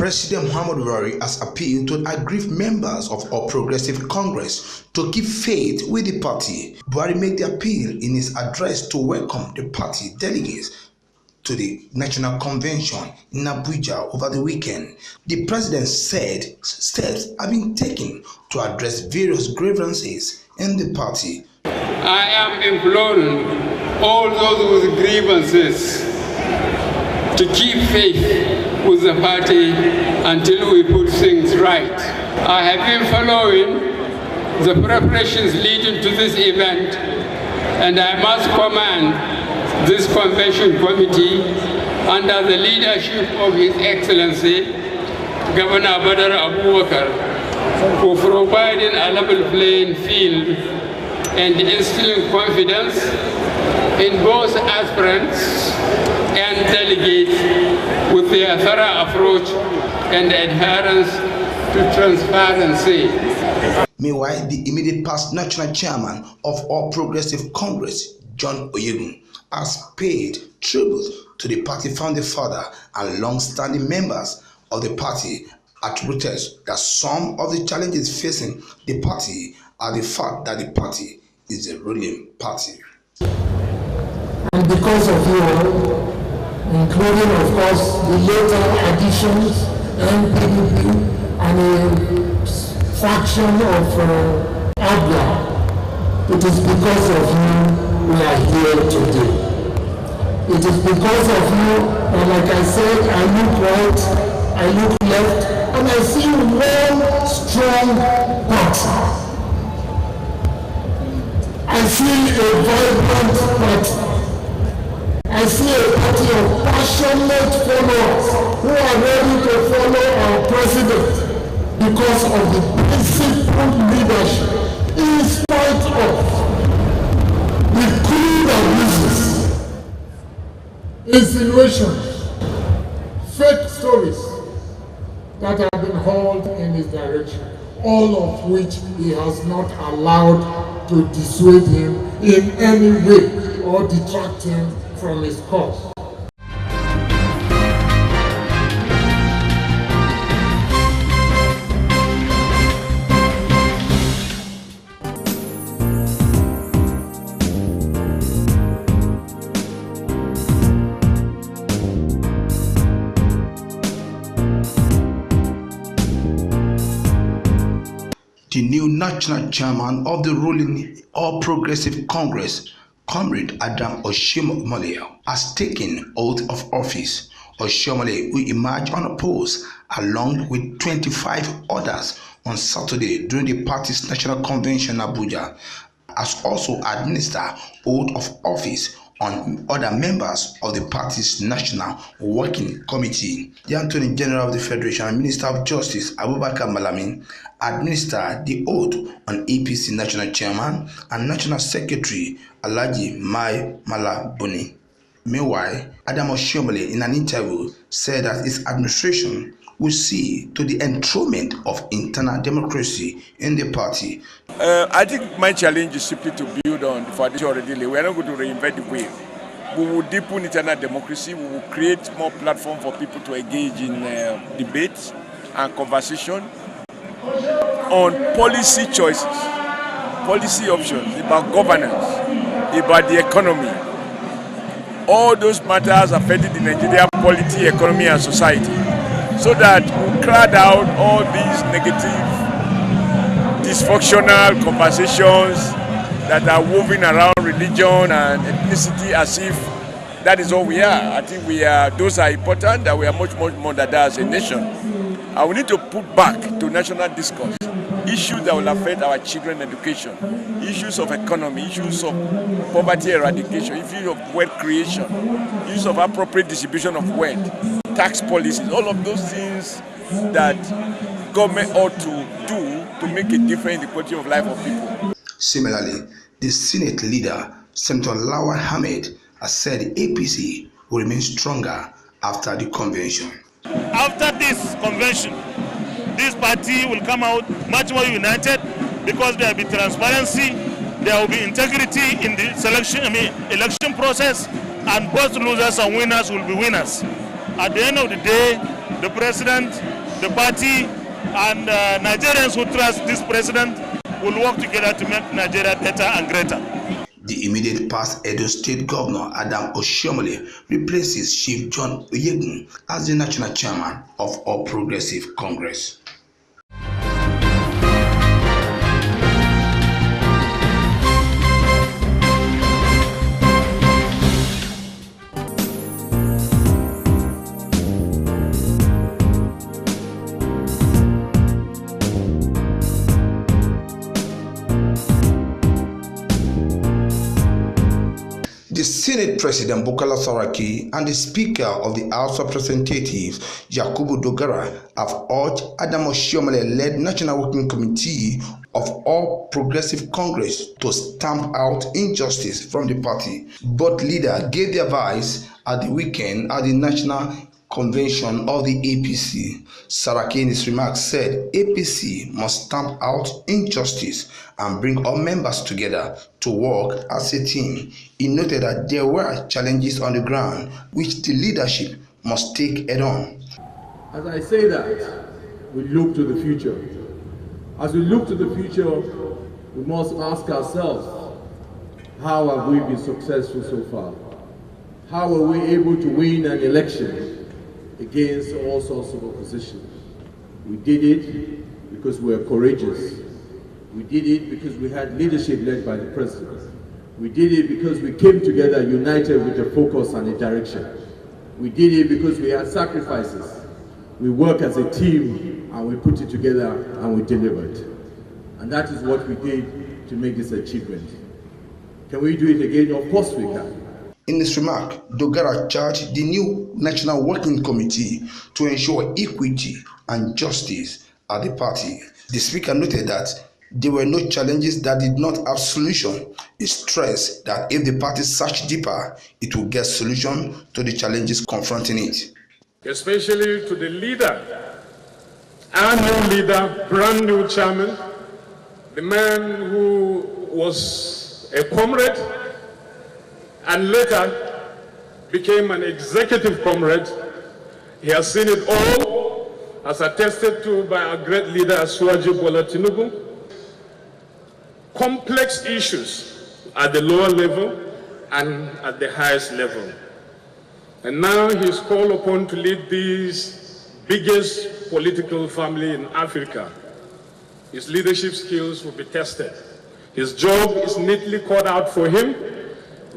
President Muhammadu Buhari has appealed to aggrieved members of All Progressive Congress to keep faith with the party. Buhari made the appeal in his address to welcome the party delegates to the National Convention in Abuja over the weekend. The president said steps have been taken to address various grievances in the party. I am imploring all those with grievances to keep faith with the party until we put things right. I have been following the preparations leading to this event, and I must commend this convention committee under the leadership of His Excellency Governor Badar Abubakar for providing a level playing field and instilling confidence in both aspirants and delegates with their thorough approach and adherence to transparency. Meanwhile, the immediate past national chairman of All Progressive Congress, John Oyegun, has paid tribute to the party founding father and long-standing members of the party, attributed that some of the challenges facing the party are the fact that the party is a ruling party. And because of you all, including of course the later additions, NPDP and a faction of ABLA, it is because of you we are here today. It is because of you, and like I said, I look right, I look left, and I see one strong party. I see a vibrant party. I see a party of passionate followers who are ready to follow our president because of the principled leadership in spite of the crude abuses, insinuations, fake stories that have been hauled in his direction, all of which he has not allowed to dissuade him in any way or detract him from his cause. The new national chairman of the ruling All Progressive Congress, Comrade Adam Oshiomhole, has taken oath of office. Oshiomhole, who emerged unopposed along with 25 others on Saturday during the party's national convention in Abuja, has also administered oath of office on other members of the party's National Working Committee. The Attorney General of the Federation and Minister of Justice, Abubakar Malami, administered the oath on APC National Chairman and National Secretary, Alhaji Mai Mala Buni. Meanwhile, Adam Oshiomhole, in an interview, said that his administration will see to the enthronement of internal democracy in the party. I think my challenge is simply to build on the foundation already laid. We are not going to reinvent the wheel. We will deepen internal democracy. We will create more platform for people to engage in debates and conversation on policy choices, policy options, about governance, about the economy. All those matters affecting the Nigerian polity, economy and society, so that we crowd out all these negative, dysfunctional conversations that are woven around religion and ethnicity as if that is all we are. I think those are important, that we are much more than that as a nation. And we need to put back to national discourse issues that will affect our children's education, issues of economy, issues of poverty eradication, issues of wealth creation, issues of appropriate distribution of wealth, tax policies, all of those things that government ought to do to make a difference in the quality of life of people. Similarly, the Senate leader, Senator Lawal Ahmed, has said the APC will remain stronger after the convention. After this convention, this party will come out much more united because there will be transparency, there will be integrity in the election process, and both losers and winners will be winners. At the end of the day, the president the party and Nigerians who trust this president will work together to make Nigeria better and greater. The immediate past Edo State Governor Adam Oshiomhole replaces Chief John Oyegun as the national chairman of All Progressive Congress. The Senate President Bukola Saraki and the Speaker of the House of Representatives Yakubu Dogara have urged Adam Oshiomhole-led National Working Committee of All Progressive Congress to stamp out injustice from the party. Both leaders gave their advice at the weekend at the National Convention of the APC. Saraki in his remarks said APC must stamp out injustice and bring all members together to work as a team. He noted that there were challenges on the ground which the leadership must take head on. As I say that, we look to the future. As we look to the future, we must ask ourselves, how have we been successful so far? How were we able to win an election against all sorts of opposition? We did it because we were courageous. We did it because we had leadership led by the president. We did it because we came together united with a focus and a direction. We did it because we had sacrifices. We worked as a team and we put it together and we delivered. And that is what we did to make this achievement. Can we do it again? Of course we can. In his remark, Dogara charged the new National Working Committee to ensure equity and justice at the party. The speaker noted that there were no challenges that did not have solution. He stressed that if the party searched deeper, it will get solution to the challenges confronting it. Especially to the leader, our new leader, brand new chairman, the man who was a comrade and later became an executive comrade. He has seen it all, as attested to by our great leader, Asuwaju Bola Tinubu. Complex issues at the lower level and at the highest level. And now he's called upon to lead this biggest political family in Africa. His leadership skills will be tested. His job is neatly cut out for him.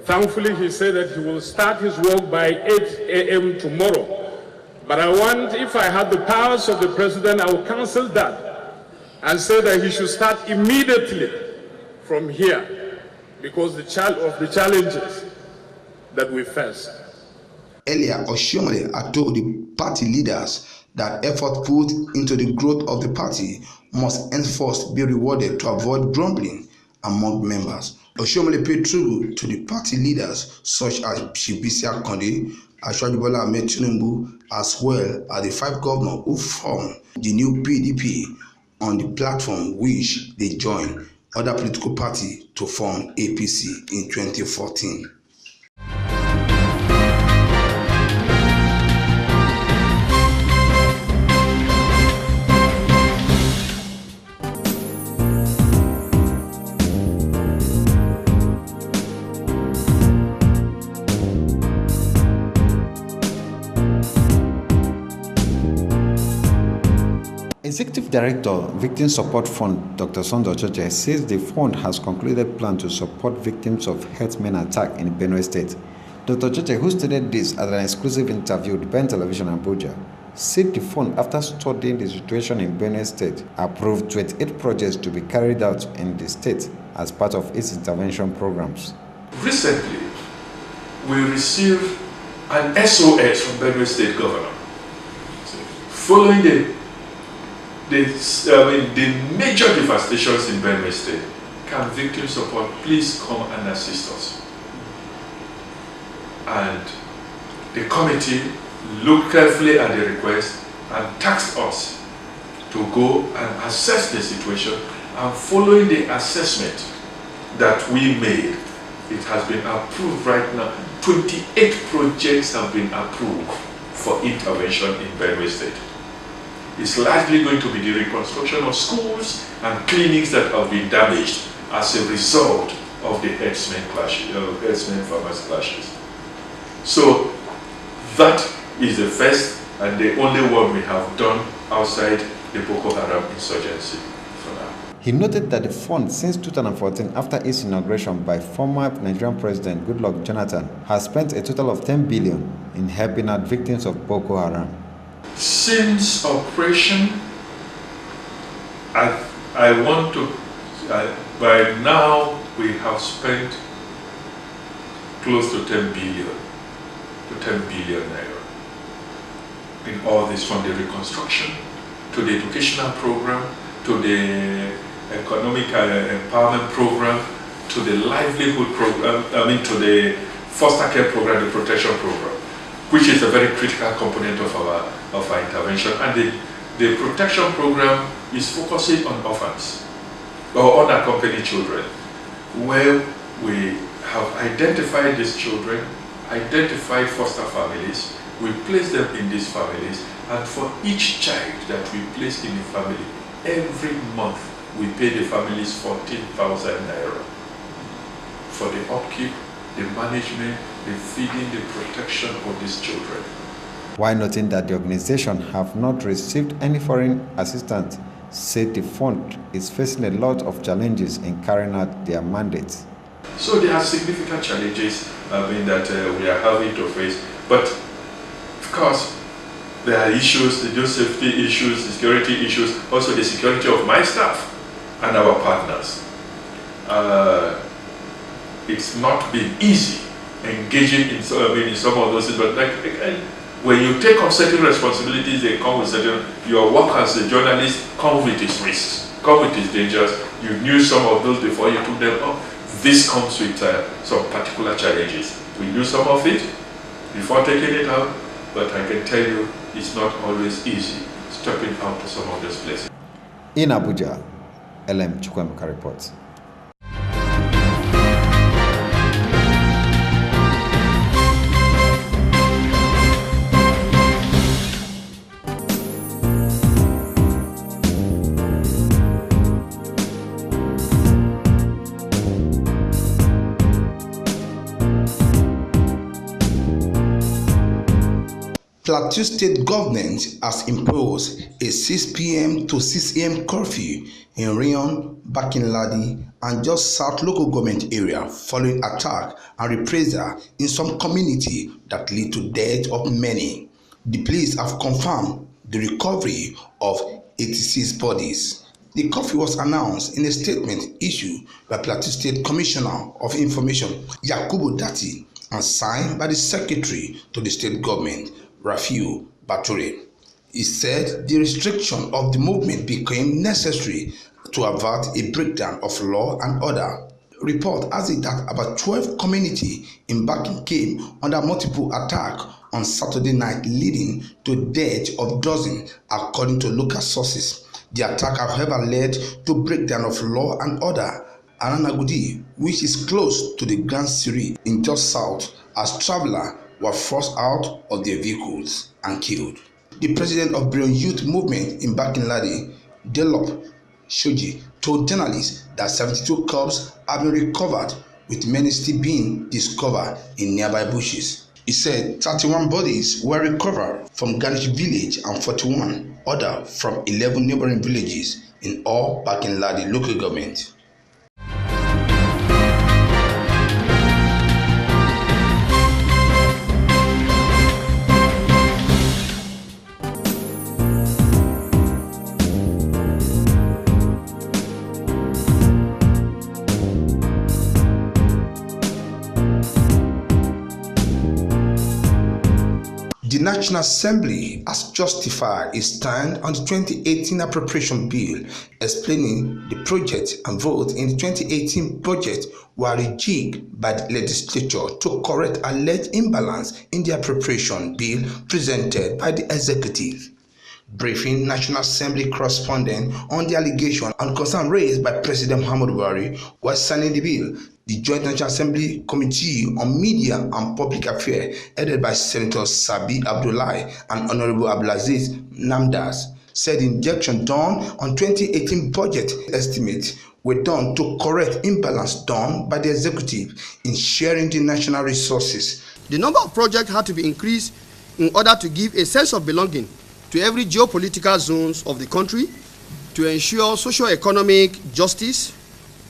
Thankfully, he said that he will start his work by 8 a.m. tomorrow. But I want, if I had the powers of the president, I will cancel that and say that he should start immediately from here because of the challenges that we face. Earlier, Oshiomhole had told the party leaders that effort put into the growth of the party must henceforth be rewarded to avoid grumbling among members. Oshiomhole paid tribute to the party leaders such as Bisi Akande, Asiwaju Bola Ahmed Tinubu, as well as the 5 governors who formed the new PDP on the platform which they joined other political parties to form APC in 2014. Executive Director, Victim Support Fund, Dr. Sunday Ochoche, says the fund has concluded plan to support victims of herdsmen attack in Benue State. Dr. Ochoche, who stated this at an exclusive interview with Ben Television Abuja, said the fund, after studying the situation in Benue State, approved 28 projects to be carried out in the state as part of its intervention programs. Recently, we received an SOS from Benue State Governor following the major devastations in Benue State. Can Victim Support please come and assist us? And the committee looked carefully at the request and tasked us to go and assess the situation, and following the assessment that we made, it has been approved right now. 28 projects have been approved for intervention in Benue State. is largely going to be the reconstruction of schools and clinics that have been damaged as a result of the herdsmen farmers clashes. So that is the first and the only one we have done outside the Boko Haram insurgency for now. He noted that the fund since 2014, after its inauguration by former Nigerian President Goodluck Jonathan, has spent a total of 10 billion in helping out victims of Boko Haram. Since operation, by now we have spent close to 10 billion naira in all this, from the reconstruction to the educational program, to the economic empowerment program, to the livelihood program, to the foster care program, the protection program, which is a very critical component of our intervention. And the protection program is focusing on orphans or unaccompanied children, where we have identified these children, identified foster families, we place them in these families, and for each child that we place in the family, every month we pay the families 14,000 naira for the upkeep, the management, the feeding, the protection of these children. While noting that the organization have not received any foreign assistance, said the fund is facing a lot of challenges in carrying out their mandates. So there are significant challenges that we are having to face, but of course there are issues, the safety issues, the security issues, also the security of my staff and our partners. It's not been easy engaging in some of those things, but when you take on certain responsibilities, they come with certain, your work as a journalist comes with its risks, comes with its dangers. You knew some of those before you took them up. This comes with some particular challenges. We knew some of it before taking it out, but I can tell you it's not always easy stepping out to some of those places. In Abuja, LM Chukwemeka reports. Plateau State government has imposed a 6 p.m. to 6 a.m. curfew in Rion, Bakin-Ladi, and just South local government area following attack and reprisal in some community that lead to death of many. The police have confirmed the recovery of 86 bodies. The curfew was announced in a statement issued by Plateau State Commissioner of Information Yakubu Datti and signed by the Secretary to the state government, Rafiu Bature. He said the restriction of the movement became necessary to avert a breakdown of law and order. Report has it that about 12 communities in Bakin came under multiple attack on Saturday night, leading to death of dozens according to local sources. The attack, however, led to breakdown of law and order. Ananagudi, which is close to the Grand Siri in just south, as travelers were forced out of their vehicles and killed. The president of Brion Youth Movement in Bakin-Ladi, Delop Shoji, told journalists that 72 corpses have been recovered, with many still being discovered in nearby bushes. He said 31 bodies were recovered from Ganish village and 41 others from 11 neighboring villages in all Bakin-Ladi local government. The National Assembly has justified its stand on the 2018 appropriation bill, explaining the project and vote in the 2018 budget were rigged by the legislature to correct alleged imbalance in the appropriation bill presented by the executive. Briefing National Assembly correspondent on the allegation and concern raised by President Muhammadu Buhari while signing the bill, the Joint National Assembly Committee on Media and Public Affairs, headed by Senator Sabi Abdullahi and Honorable Abdulaziz Namdas, said injection done on 2018 budget estimates were done to correct imbalance done by the executive in sharing the national resources. The number of projects had to be increased in order to give a sense of belonging to every geopolitical zones of the country, to ensure socio-economic justice,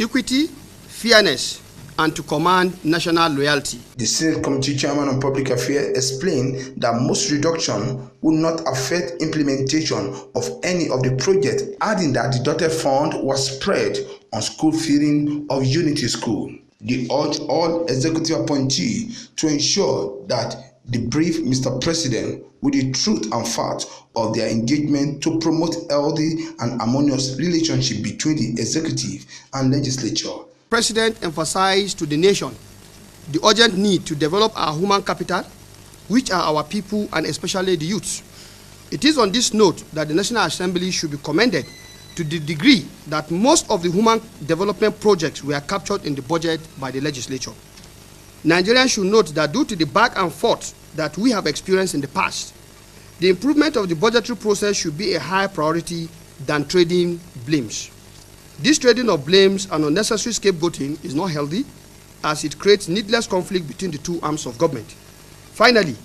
equity, fairness, and to command national loyalty. The Senate Committee Chairman on Public Affairs explained that most reduction would not affect implementation of any of the projects, adding that the dotted fund was spread on school feeding of Unity School. They urged all executive appointees to ensure that they brief Mr. President with the truth and facts of their engagement to promote healthy and harmonious relationship between the executive and legislature. President emphasized to the nation the urgent need to develop our human capital, which are our people and especially the youths. It is on this note that the National Assembly should be commended to the degree that most of the human development projects were captured in the budget by the legislature. Nigerians should note that due to the back and forth that we have experienced in the past, the improvement of the budgetary process should be a higher priority than trading blames. This trading of blames and unnecessary scapegoating is not healthy, as it creates needless conflict between the two arms of government. Finally,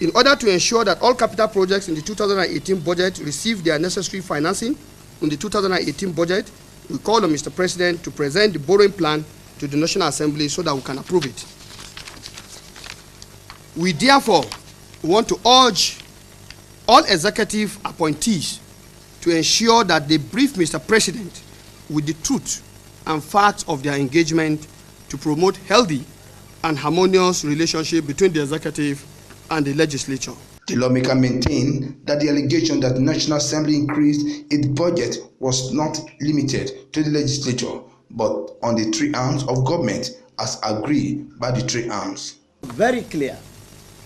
in order to ensure that all capital projects in the 2018 budget receive their necessary financing in the 2018 budget, we call on Mr. President to present the borrowing plan to the National Assembly so that we can approve it. We therefore want to urge all executive appointees to ensure that they brief Mr. President with the truth and facts of their engagement to promote healthy and harmonious relationship between the executive and the legislature. The lawmaker maintained that the allegation that the National Assembly increased its budget was not limited to the legislature, but on the three arms of government as agreed by the three arms. Very clear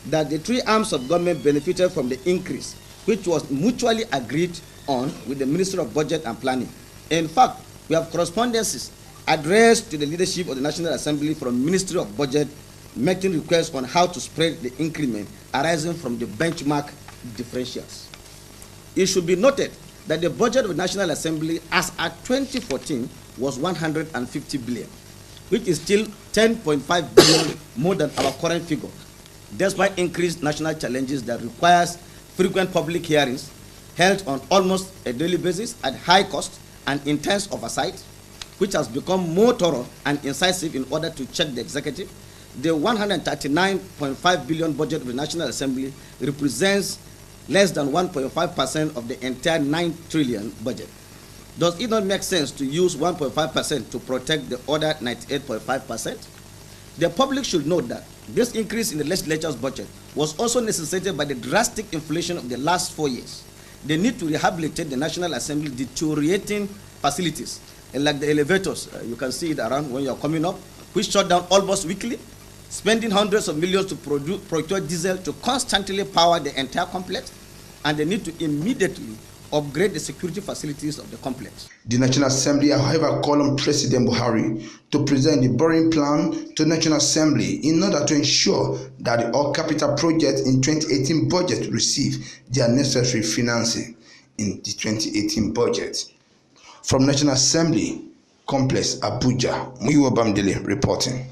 that the three arms of government benefited from the increase, which was mutually agreed on with the Ministry of Budget and Planning. In fact, we have correspondences addressed to the leadership of the National Assembly from Ministry of Budget, making requests on how to spread the increment arising from the benchmark differentials. It should be noted that the budget of the National Assembly as at 2014 was 150 billion, which is still 10.5 billion more than our current figure, despite increased national challenges that requires frequent public hearings held on almost a daily basis at high cost and intense oversight, which has become more thorough and incisive in order to check the executive. The 139.5 billion budget of the National Assembly represents less than 1.5% of the entire 9 trillion budget. Does it not make sense to use 1.5% to protect the other 98.5%? The public should note that this increase in the legislature's budget was also necessitated by the drastic inflation of the last 4 years. The need to rehabilitate the National Assembly deteriorating facilities, like the elevators, you can see it around when you're coming up, which shut down almost weekly, spending hundreds of millions to procure diesel to constantly power the entire complex, and the need to immediately upgrade the security facilities of the complex. The National Assembly, however, called on President Buhari to present the borrowing plan to the National Assembly in order to ensure that the all capital projects in 2018 budget receive their necessary financing in the 2018 budget. From National Assembly Complex, Abuja, Muyiwa Bamdele reporting.